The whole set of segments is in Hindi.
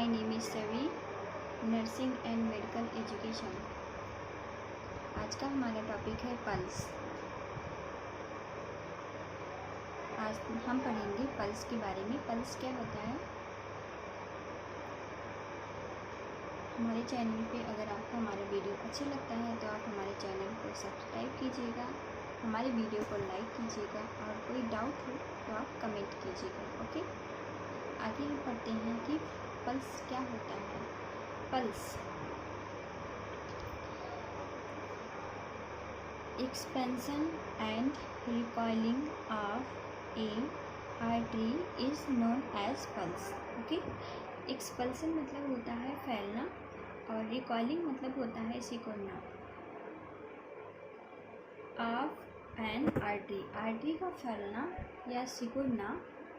Name is Savi, nursing and medical education. आज का हमारा टॉपिक है पल्स। आज हम पढ़ेंगे पल्स के बारे में। पल्स क्या होता है। हमारे चैनल पे अगर आपको हमारा वीडियो अच्छा लगता है तो आप हमारे चैनल को सब्सक्राइब कीजिएगा, हमारे वीडियो को लाइक कीजिएगा और कोई डाउट हो तो आप कमेंट कीजिएगा। ओके, आगे हम पढ़ते हैं कि पल्स क्या होता है। Pulse expansion and recoiling of a artery is known as pulse. Okay, expulsion मतलब होता है फैलना और रिकॉइलिंग मतलब होता है सिकुड़ना ऑफ एन आर्टरी। आर्टरी का फैलना या सिकुड़ना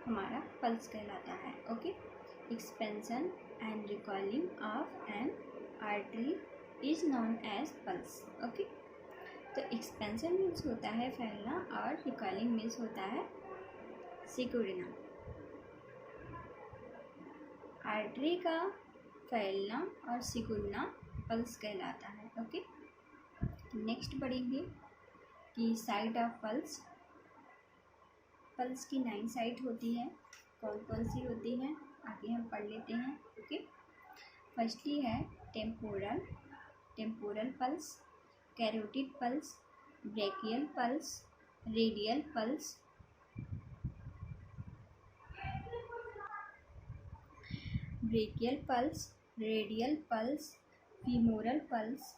हमारा पल्स कहलाता है। Okay, expansion and recoiling of an artery is known as pulse. Okay, तो एक्सपेंशन मीन्स होता है फैलना और रिकॉइलिंग मीन्स होता है सिकुड़ना। आर्टरी का फैलना और सिकुड़ना पल्स कहलाता है। ओके, नेक्स्ट पढ़ेंगे कि साइट ऑफ पल्स। पल्स की 9 साइट होती है। कौन कौन सी होती है आगे हम पढ़ लेते हैं। ओके, फर्स्टली है temporal pulse, carotid pulse, brachial pulse, radial pulse, radial pulse, femoral pulse,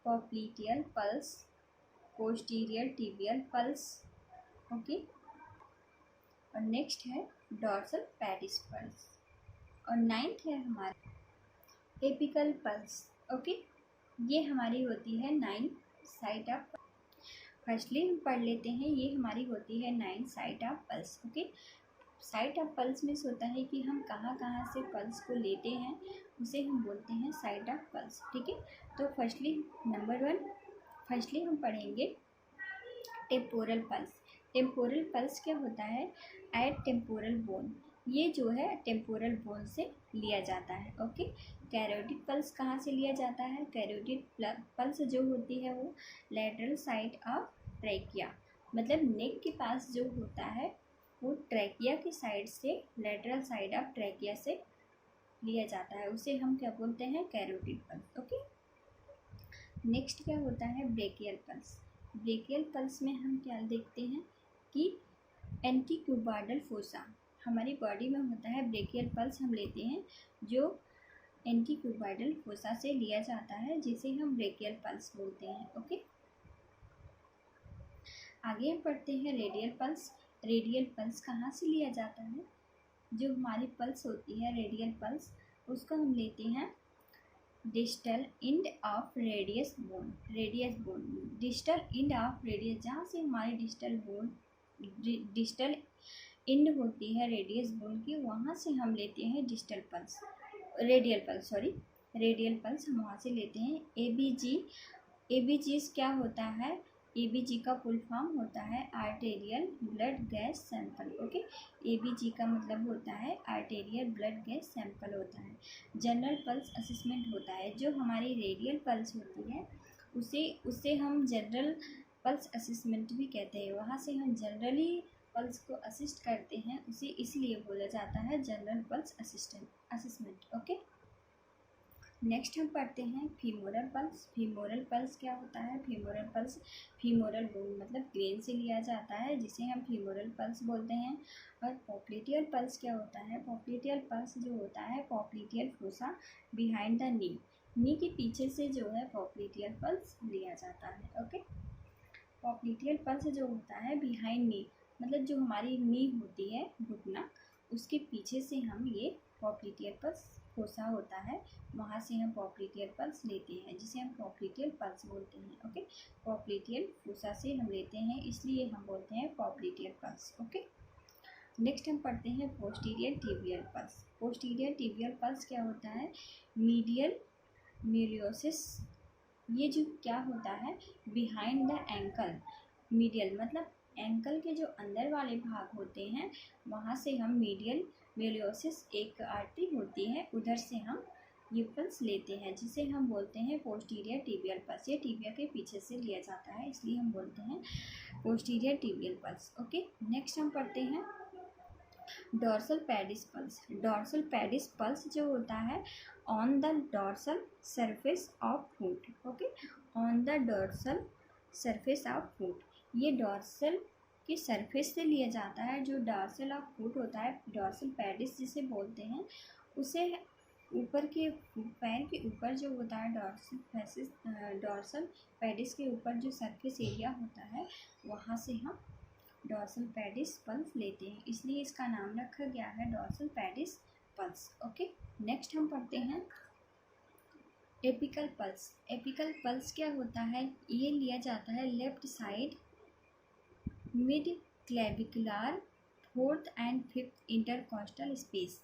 popliteal pulse, posterior tibial pulse. Okay, और नेक्स्ट है डॉर्सल पैटिस पल्स और 9th है हमारा एपिकल पल्स। ओके, ये हमारी होती है 9 साइट ऑफ। फर्स्टली हम पढ़ लेते हैं, ये हमारी होती है 9 site of pulse. Okay, site of pulse means होता है कि हम कहाँ कहाँ से पल्स को लेते हैं, उसे हम बोलते हैं साइट ऑफ पल्स। ठीक है, तो फर्स्टली हम पढ़ेंगे टेम्पोरल पल्स। टेम्पोरल पल्स क्या होता है। एट टेम्पोरल बोन, ये जो है टेम्पोरल बोन से लिया जाता है। ओके, कैरोटिड पल्स कहाँ से लिया जाता है। कैरोटिड पल्स जो होती है वो लेटरल साइड ऑफ ट्रैकिया, मतलब नेक के पास जो होता है वो ट्रैकिया की साइड से, लेटरल साइड ऑफ ट्रैकिया से लिया जाता है, उसे हम क्या बोलते हैं, कैरोटिड पल्स। ओके, नेक्स्ट क्या होता है ब्रेकियल पल्स। ब्रेकियल पल्स में हम क्या देखते हैं कि एंटीक्यूबाइडल फोसा, हमारी बॉडी में होता है ब्रेकियल पल्स हम लेते हैं जो एंटीक्यूबाइडल फोसा से लिया जाता है, जिसे हम ब्रेकियल पल्स बोलते हैं। ओके, आगे हम पढ़ते हैं रेडियल पल्स। रेडियल पल्स कहाँ से लिया जाता है। जो हमारी पल्स होती है रेडियल पल्स, उसको हम लेते हैं distal end of radius bone. Distal end of radius, जहाँ से हमारी डिस्टल इंड होती है रेडियस बोन की, वहाँ से हम लेते हैं रेडियल पल्स हम वहाँ से लेते हैं। एबीजी क्या होता है। एबीजी का फुल फॉर्म होता है arterial blood gas sample. Okay, ABG का मतलब होता है आर्टेरियल ब्लड गैस सैंपल होता है। जनरल पल्स असेसमेंट होता है। जो हमारी रेडियल पल्स होती है उसे हम जनरल पल्स असेसमेंट भी कहते हैं। वहाँ से हम जनरली पल्स को असिस्ट करते हैं, उसे इसलिए बोला जाता है general pulse assessment. Okay, next हम पढ़ते हैं फीमोरल पल्स। फीमोरल पल्स क्या होता है। फीमोरल पल्स फीमोरल बोन मतलब ग्रेन से लिया जाता है, जिसे हम फीमोरल पल्स बोलते हैं। और पॉप्लिटियल पल्स क्या होता है। पॉप्लिटियल पल्स जो होता है popliteal fossa behind the knee के पीछे से जो है पॉप्लिटियल पल्स लिया जाता है। ओके, पॉप्लिटियल पल्स जो होता है बिहाइंड नी, मतलब जो हमारी नी होती है घुटना, उसके पीछे से हम ये पॉप्लिटियल पल्स फोसा होता है, वहाँ से हम पॉप्लिटियल पल्स लेते हैं, जिसे हम पॉप्लिटियल पल्स बोलते हैं। ओके, पॉप्लिटियल फोसा से हम लेते हैं, इसलिए हम बोलते हैं पॉप्लिटियल पल्स। ओके, नेक्स्ट हम पढ़ते हैं posterior tibial pulse. Posterior tibial pulse क्या होता है। मीडियल म्यूरियोसिस, ये जो क्या होता है बिहाइंड द एंकल। मीडियल मतलब एंकल के जो अंदर वाले भाग होते हैं वहाँ से हम मीडियल मेलियोसिस एक आर्टरी होती है, उधर से हम ये पल्स लेते हैं, जिसे हम बोलते हैं पोस्टीरियर टिबियल पल्स। ये टिबिया के पीछे से लिया जाता है, इसलिए हम बोलते हैं posterior tibial pulse. Okay, next हम पढ़ते हैं dorsal pedis pulse. Dorsal pedis pulse जो होता है on the dorsal surface of foot. Okay, on the dorsal surface of foot, ये डॉर्सल के सरफेस से लिया जाता है। जो डॉर्सल ऑफ फुट होता है, डॉर्सल पेडिस जिसे बोलते हैं, उसे ऊपर के पैर के ऊपर जो होता है डॉर्सल पेडिस के ऊपर जो सरफेस एरिया होता है वहाँ से हम डॉर्सल पेडिस पल्स लेते हैं, इसलिए इसका नाम रखा गया है dorsal pedis pulse. Okay, next हम पढ़ते हैं एपिकल पल्स। एपिकल पल्स क्या होता है? ये लिया जाता है left side mid clavicular fourth and fifth intercostal space.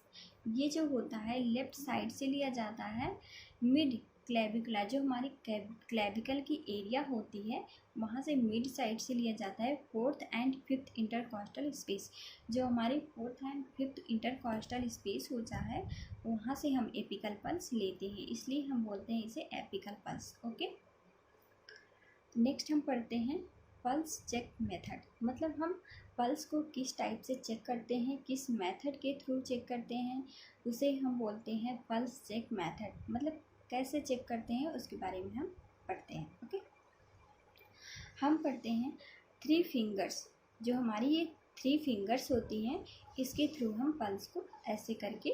ये जो होता है लेफ्ट साइड से लिया जाता है। मिड क्लेविकुला, जो हमारी क्लेविकल की एरिया होती है वहाँ से मिड साइड से लिया जाता है fourth and fifth intercostal space. जो हमारी fourth and fifth intercostal space होता है वहाँ से हम एपिकल पल्स लेते हैं, इसलिए हम बोलते हैं इसे एपिकल पल्स। ओके, नेक्स्ट हम पढ़ते हैं पल्स चेक मेथड। मतलब हम पल्स को किस टाइप से चेक करते हैं, किस मेथड के थ्रू चेक करते हैं, उसे हम बोलते हैं पल्स चेक मेथड। मतलब कैसे चेक करते हैं उसके बारे में हम पढ़ते हैं। ओके, हम पढ़ते हैं 3 फिंगर्स। जो हमारी ये 3 फिंगर्स होती हैं, इसके थ्रू हम पल्स को ऐसे करके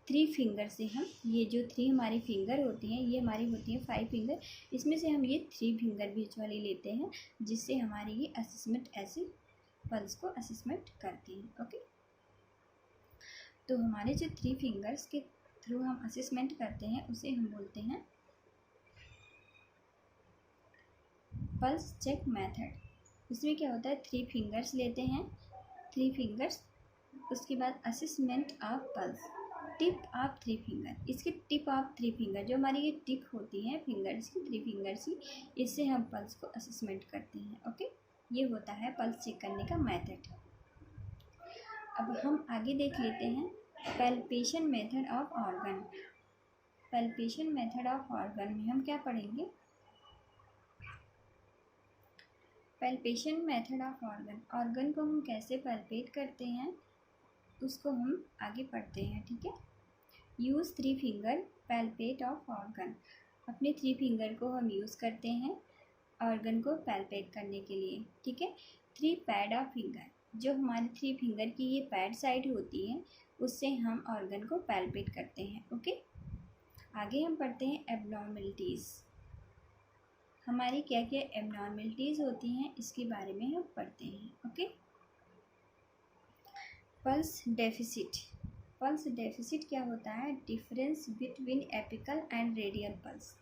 3 फिंगर से हम, ये जो 3 हमारी फिंगर होती हैं ये हमारी होती हैं 5 फिंगर, इसमें से हम ये 3 फिंगर बीच वाली लेते हैं, जिससे हमारी ये असेसमेंट ऐसे पल्स को असेसमेंट करती हैं। ओके, तो हमारे जो 3 फिंगर्स के थ्रू हम असेसमेंट करते हैं उसे हम बोलते हैं पल्स चेक मेथड। इसमें क्या होता है, 3 फिंगर्स लेते हैं, 3 फिंगर्स, उसके बाद assessment of pulse, tip of 3 finger. इसकी टिप ऑफ 3 फिंगर, जो हमारी ये टिप होती है फिंगर्स की, 3 फिंगर्स की, इससे हम पल्स को असेसमेंट करते हैं। ओके, ये होता है पल्स चेक करने का मेथड। अब हम आगे देख लेते हैं palpation method of organ. Palpation method of organ में हम क्या पढ़ेंगे? Palpation method of organ, organ को हम कैसे पैल्पेट करते हैं उसको हम आगे पढ़ते हैं। ठीक है, use 3 finger palpate of organ. अपने 3 फिंगर को हम यूज़ करते हैं ऑर्गन को पैल्पेट करने के लिए। ठीक है, 3 पैड ऑफ फिंगर, जो हमारी 3 फिंगर की ये पैड साइड होती है उससे हम ऑर्गन को पैल्पेट करते हैं। ओके, आगे हम पढ़ते हैं एबनॉर्मलिटीज़। हमारी क्या क्या एबनॉर्मलिटीज़ होती हैं इसके बारे में हम पढ़ते हैं। Okay, pulse deficit. Pulse deficit क्या होता है? Difference between apical and radial pulse.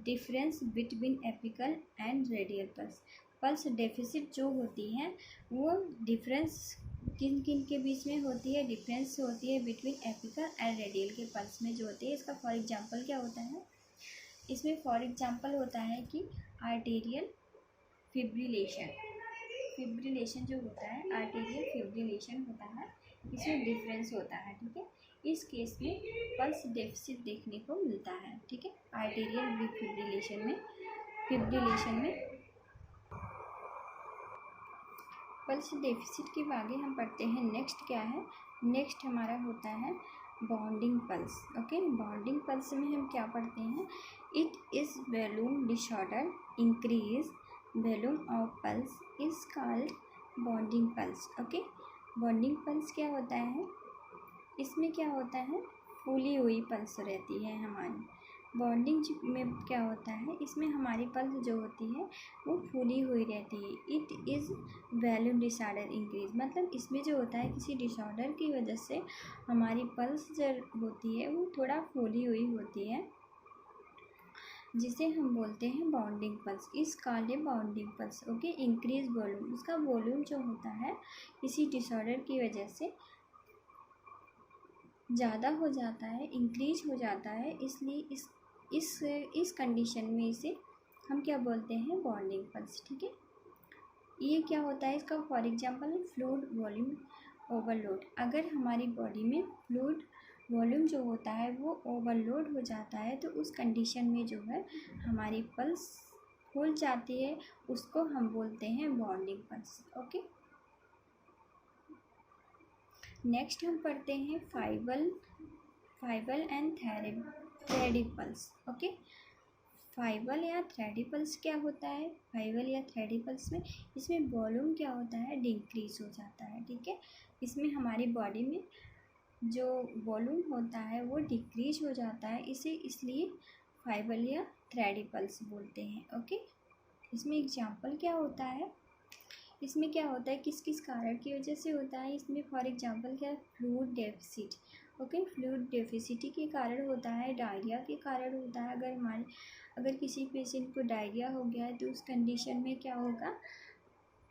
Difference between apical and radial pulse. Pulse deficit जो होती है वो डिफरेंस किन किन के बीच में होती है? डिफरेंस होती है बिटवीन एपिकल एंड रेडियल के पल्स में जो होती है। इसका फॉर एग्जांपल क्या होता है? इसमें फॉर एग्जांपल होता है कि आर्टेरियल फिब्रिलेशन। फिब्रिलेशन जो होता है, आर्टेरियल फिब्रिलेशन होता है, इसमें डिफरेंस होता है। ठीक है, इस केस में पल्स डेफिसिट देखने को मिलता है। ठीक है, आर्टेरियल फिब्रिलेशन में पल्स डेफिसिट के आगे हम पढ़ते हैं नेक्स्ट क्या है? नेक्स्ट हमारा होता है bonding pulse. Okay, bonding pulse में हम क्या पढ़ते हैं? It is volume disorder increase volume of pulse is called bonding pulse. Okay, bonding pulse क्या होता है? इसमें क्या होता है? फूली हुई पल्स रहती है हमारी। बॉन्डिंग में क्या होता है? इसमें हमारी पल्स जो होती है वो फूली हुई रहती है। It is volume disorder increase, मतलब इसमें जो होता है किसी डिसऑर्डर की वजह से हमारी पल्स जो होती है वो थोड़ा फूली हुई होती है, जिसे हम बोलते हैं बाउंडिंग पल्स। इस called a bounding pulse. Okay, increase volume, उसका वॉल्यूम जो होता है किसी डिसऑर्डर की वजह से ज़्यादा हो जाता है, इंक्रीज हो जाता है, इसलिए इस कंडीशन में इसे हम क्या बोलते हैं? Bonding pulse. ठीक है, ये क्या होता है इसका for example fluid volume overload. अगर हमारी बॉडी में फ्लूइड वॉल्यूम जो होता है वो ओवरलोड हो जाता है तो उस कंडीशन में जो है हमारी पल्स फूल जाती है, उसको हम बोलते हैं बॉन्डिंग पल्स। ओके, नेक्स्ट हम पढ़ते हैं फाइबल एंड थ्रेडी पल्स। ओके, फाइबल या थ्रेडी पल्स क्या होता है? फाइबल या थ्रेडी पल्स में इसमें वॉल्यूम क्या होता है, डिक्रीज हो जाता है। ठीक है, इसमें हमारी बॉडी में जो वॉल्यूम होता है वो डिक्रीज हो जाता है, इसे इसलिए फाइबल या थ्रेडी पल्स बोलते हैं। ओके, इसमें एग्जांपल क्या होता है, इसमें क्या होता है, किस किस कारण की वजह से होता है? इसमें फॉर एग्जांपल क्या है, फ्लूइड डेफिसिट। ओके, फ्लूइड डेफिसिटी के कारण होता है, डायरिया के कारण होता है। अगर किसी पेशेंट को डायरिया हो गया है तो उस कंडीशन में क्या होगा,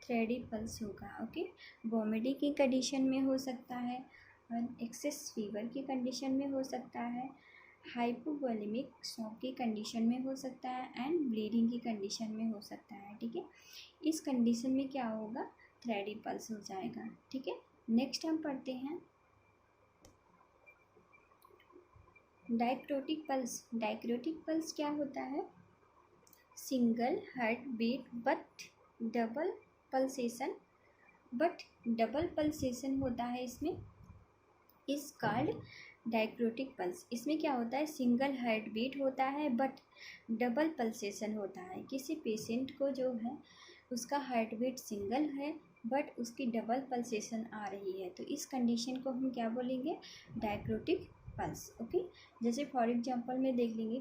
थ्रेडी पल्स होगा। ओके, वॉमिटिंग की कंडीशन में हो सकता है, और एक्सेस फीवर की कंडीशन में हो सकता है, हाइपोवोलेमिक शॉक की कंडीशन में हो सकता है, एंड ब्लीडिंग की कंडीशन में हो सकता है। ठीक है, इस कंडीशन में क्या होगा, थ्रेडी पल्स हो जाएगा। ठीक है, नेक्स्ट हम पढ़ते हैं डायक्रोटिक पल्स। डायक्रोटिक पल्स क्या होता है, single heart beat double pulsation होता है इसमें, इस कॉल्ड डायक्रोटिक पल्स। इसमें क्या होता है, सिंगल हार्ट बीट होता है बट डबल पल्सेशन होता है। किसी पेशेंट को जो है उसका हार्ट बीट सिंगल है बट उसकी डबल पल्सेशन आ रही है, तो इस कंडीशन को हम क्या बोलेंगे, डायक्रोटिक पल्स। ओके, जैसे फॉर एग्जांपल में देख लेंगे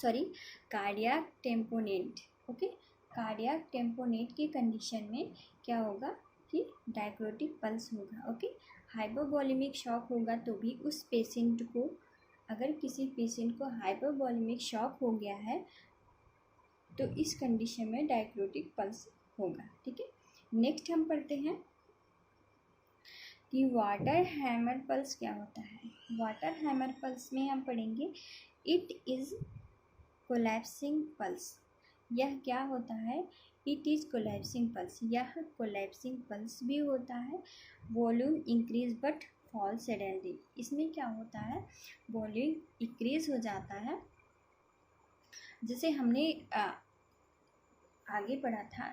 cardiac tamponade. Okay, cardiac tamponade की कंडीशन में क्या होगा कि डायक्रोटिक पल्स होगा। ओके, हाइपोवोलेमिक शॉक होगा तो भी उस पेशेंट को, अगर किसी पेशेंट को हाइपोवोलेमिक शॉक हो गया है तो इस कंडीशन में डायक्रोटिक पल्स होगा। ठीक है, नेक्स्ट हम पढ़ते हैं कि वाटर हैमर पल्स क्या होता है। वाटर हैमर पल्स में हम पढ़ेंगे इट इज़ कोलैप्सिंग पल्स। यह क्या होता है, इट इज़ कोलैप्सिंग पल्स। यह कोलैप्सिंग पल्स भी होता है, volume increase but fall suddenly. इसमें क्या होता है, वॉल्यूम इंक्रीज हो जाता है, जैसे हमने आगे पढ़ा था,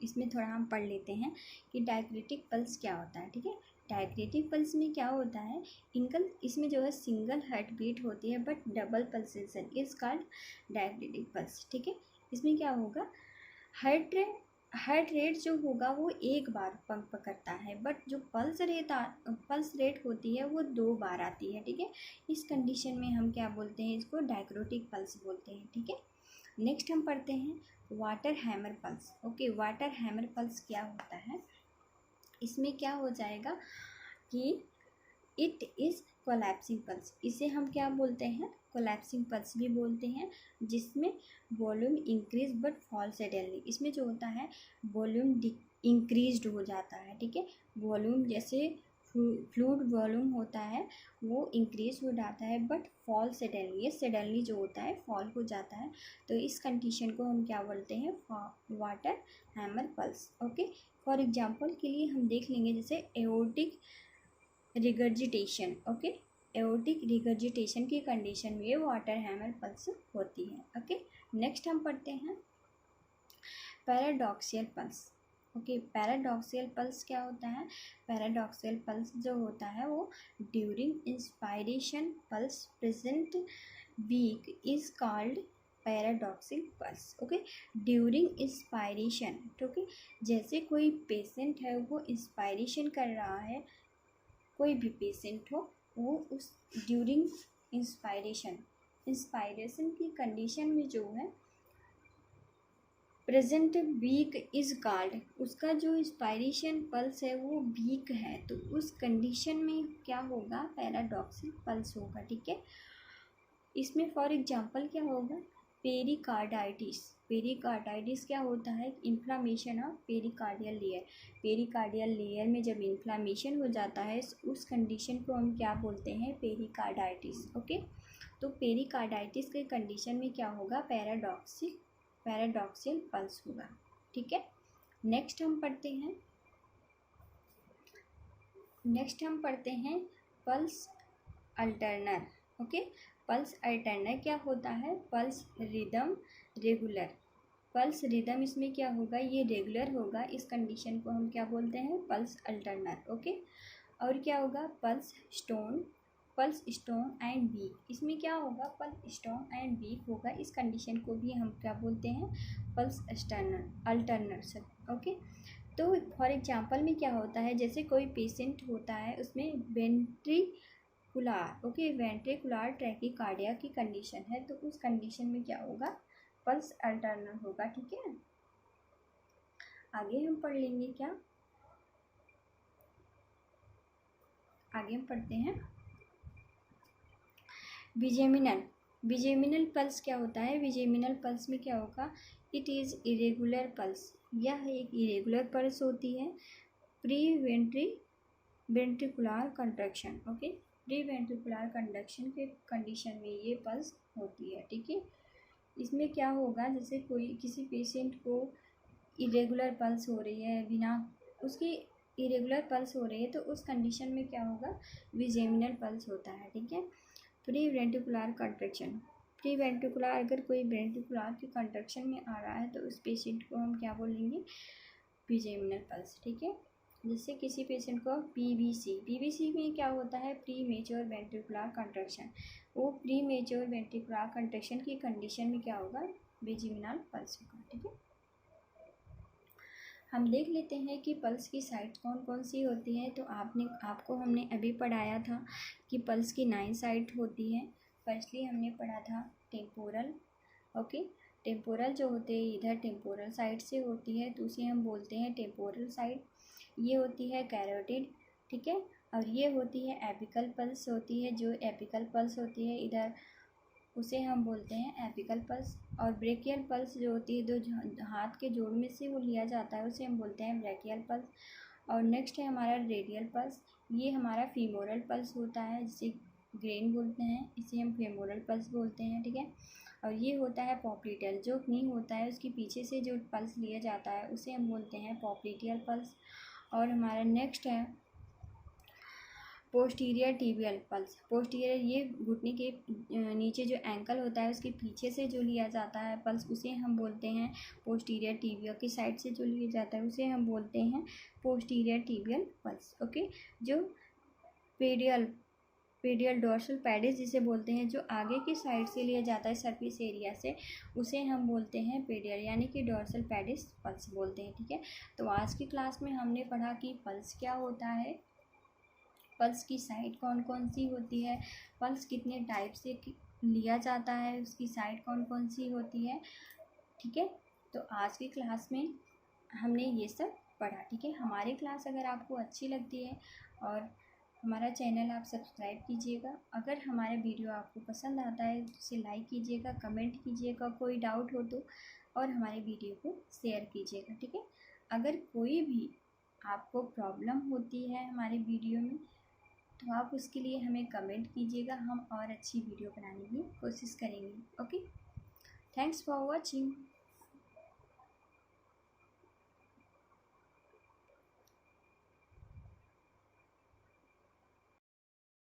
इसमें थोड़ा हम पढ़ लेते हैं कि डायक्रोटिक पल्स क्या होता है। ठीक है, डायक्रोटिक पल्स में क्या होता है, इसमें जो है सिंगल हार्ट बीट होती है but double pulsation is called dicrotic pulse. ठीक है, इसमें क्या होगा, हार्ट रेट जो होगा वो एक बार पंप करता है बट जो पल्स रेट होती है वो 2 बार आती है। ठीक है, इस कंडीशन में हम क्या बोलते हैं, इसको डायक्रोटिक पल्स बोलते हैं। ठीक है, नेक्स्ट हम पढ़ते हैं water hammer pulse. Okay, water hammer pulse क्या होता है, इसमें क्या हो जाएगा कि इट इज़ कोलैप्सिंग पल्स। इसे हम क्या बोलते हैं, कोलैप्सिंग पल्स भी बोलते हैं, जिसमें volume increase but fall suddenly. इसमें जो होता है वॉल्यूम इंक्रीज्ड हो जाता है। ठीक है, वॉल्यूम जैसे फ्लूइड वॉल्यूम होता है वो इंक्रीज हो जाता है बट फॉल सडनली, ये सडनली जो होता है फॉल हो जाता है, तो इस कंडीशन को हम क्या बोलते हैं, water hammer pulse. Okay, for example के लिए हम देख लेंगे जैसे aortic regurgitation. Okay, aortic regurgitation की कंडीशन में वाटर हैमर पल्स होती है। ओके, नेक्स्ट हम पढ़ते हैं paradoxical pulse. Okay, paradoxical pulse क्या होता है, पैराडॉक्सियल पल्स जो होता है वो during inspiration pulse present weak is called paradoxic pulse. Okay, during inspiration. Okay, जैसे कोई पेशेंट है वो इंस्पायरेशन कर रहा है, कोई भी पेशेंट हो वो उस ड्यूरिंग इंस्पायरेशन की कंडीशन में जो है प्रेजेंट वीक इज कॉल्ड, उसका जो इंस्पायरेशन पल्स है वो वीक है, तो उस कंडीशन में क्या होगा, पैराडॉक्सिक पल्स होगा। ठीक है, इसमें फॉर एग्जांपल क्या होगा, पेरिकार्डाइटिस क्या होता है, इन्फ्लामेशन ऑफ पेरिकार्डियल लेयर में जब इन्फ्लामेशन हो जाता है उस कंडीशन को हम क्या बोलते हैं, पेरिकार्डाइटिस। ओके, तो पेरिकार्डाइटिस के कंडीशन में क्या होगा, पैराडॉक्सियल पल्स होगा। ठीक है। नेक्स्ट हम पढ़ते हैं पल्स अल्टरनर। ओके, पल्स अल्टरनर क्या होता है? Pulse rhythm regular. Pulse rhythm इसमें क्या होगा? ये रेगुलर होगा। इस कंडीशन को हम क्या बोलते हैं? पल्स अल्टरनर। ओके, और क्या होगा? Pulse strong and weak. इसमें क्या होगा? पल्स स्टोन एंड वीक होगा। इस कंडीशन को भी हम क्या बोलते हैं? पल्स अल्टरनर। ओके, तो फॉर एग्जांपल में क्या होता है, जैसे कोई पेशेंट होता है, उसमें वेंट्रिकुलर टैकीकार्डिया की कंडीशन है, तो उस कंडीशन में क्या होगा? पल्स अल्टरनर होगा। ठीक है, आगे हम पढ़ लेंगे क्या? आगे हम पढ़ते हैं विजेमिनल पल्स क्या होता है? विजेमिनल पल्स में क्या होगा? It is irregular pulse. यह एक इरेगुलर पल्स होती है pre ventricular contraction. Okay, pre ventricular conduction के कंडीशन में ये पल्स होती है। ठीक है, इसमें क्या होगा? जैसे किसी पेशेंट को इरेगुलर पल्स हो रही है, तो उस कंडीशन में क्या होगा? विजेमिनल पल्स होता है। ठीक है, प्री वेंट्रिकुलर कंट्रैक्शन। अगर कोई वेंट्रिकुलर की कंट्रैक्शन में आ रहा है तो उस पेशेंट को हम क्या बोलेंगे? विजेमिनल पल्स। ठीक है, जिससे किसी पेशेंट को पीवीसी में क्या होता है? Pre mature ventricular contraction. वो प्री मेच्योर वेंट्रिकुलर कंट्रैक्शन की कंडीशन में क्या होगा? विजेमिनल पल्स होगा। ठीक है, हम देख लेते हैं कि पल्स की साइट कौन कौन सी होती है। तो आपको हमने अभी पढ़ाया था कि पल्स की 9 साइट होती है। फर्स्टली हमने पढ़ा था टेम्पोरल। ओके, टेम्पोरल जो होते हैं इधर टेम्पोरल साइड से होती है, तो उसे हम बोलते हैं टेम्पोरल साइट। ये होती है कैरोटिड। ठीक है, और ये होती है एपिकल पल्स होती है। जो एपिकल पल्स होती है इधर, उसे हम बोलते हैं एपिकल पल्स। और ब्रेकियल पल्स जो होती है, जो हाथ के जोड़ में से वो लिया जाता है, उसे हम बोलते हैं ब्रेकियल पल्स। और नेक्स्ट है हमारा रेडियल पल्स। ये हमारा फीमोरल पल्स होता है, जिसे ग्रेन बोलते हैं, इसे हम फीमोरल पल्स बोलते हैं। ठीक है, और ये होता है पॉप्लिटियल। जो नी होता है उसके पीछे से जो पल्स लिया जाता है उसे हम बोलते हैं पॉप्लिटियल पल्स। और हमारा नेक्स्ट है पोस्टीरियर टिबियल पल्स। पोस्टीरियर, ये घुटने के नीचे जो एंकल होता है उसके पीछे से जो लिया जाता है पल्स, उसे हम बोलते हैं पोस्टीरियर टिबिया की साइड से जो लिया जाता है उसे हम बोलते हैं पोस्टीरियर टिबियल पल्स। ओके, जो पेडियल डोर्सल पैडिस जिसे बोलते हैं, जो आगे की साइड से लिया जाता है सरफेस एरिया से, उसे हम बोलते हैं पेडियल यानी कि डोर्सल पैडिस पल्स बोलते हैं। ठीक है, तो आज की क्लास में हमने पढ़ा कि पल्स क्या होता है, पल्स की साइट कौन कौन सी होती है, पल्स कितने टाइप से लिया जाता है, उसकी साइट कौन कौन सी होती है। ठीक है, तो आज की क्लास में हमने ये सब पढ़ा। ठीक है, हमारी क्लास अगर आपको अच्छी लगती है और हमारा चैनल आप सब्सक्राइब कीजिएगा। अगर हमारा वीडियो आपको पसंद आता है तो उसे लाइक कीजिएगा, कमेंट कीजिएगा, कोई डाउट हो तो, और हमारे वीडियो को शेयर कीजिएगा। ठीक है, अगर कोई भी आपको प्रॉब्लम होती है हमारे वीडियो में तो आप उसके लिए हमें कमेंट कीजिएगा, हम और अच्छी वीडियो बनाने की कोशिश करेंगे। Okay, thanks for watching.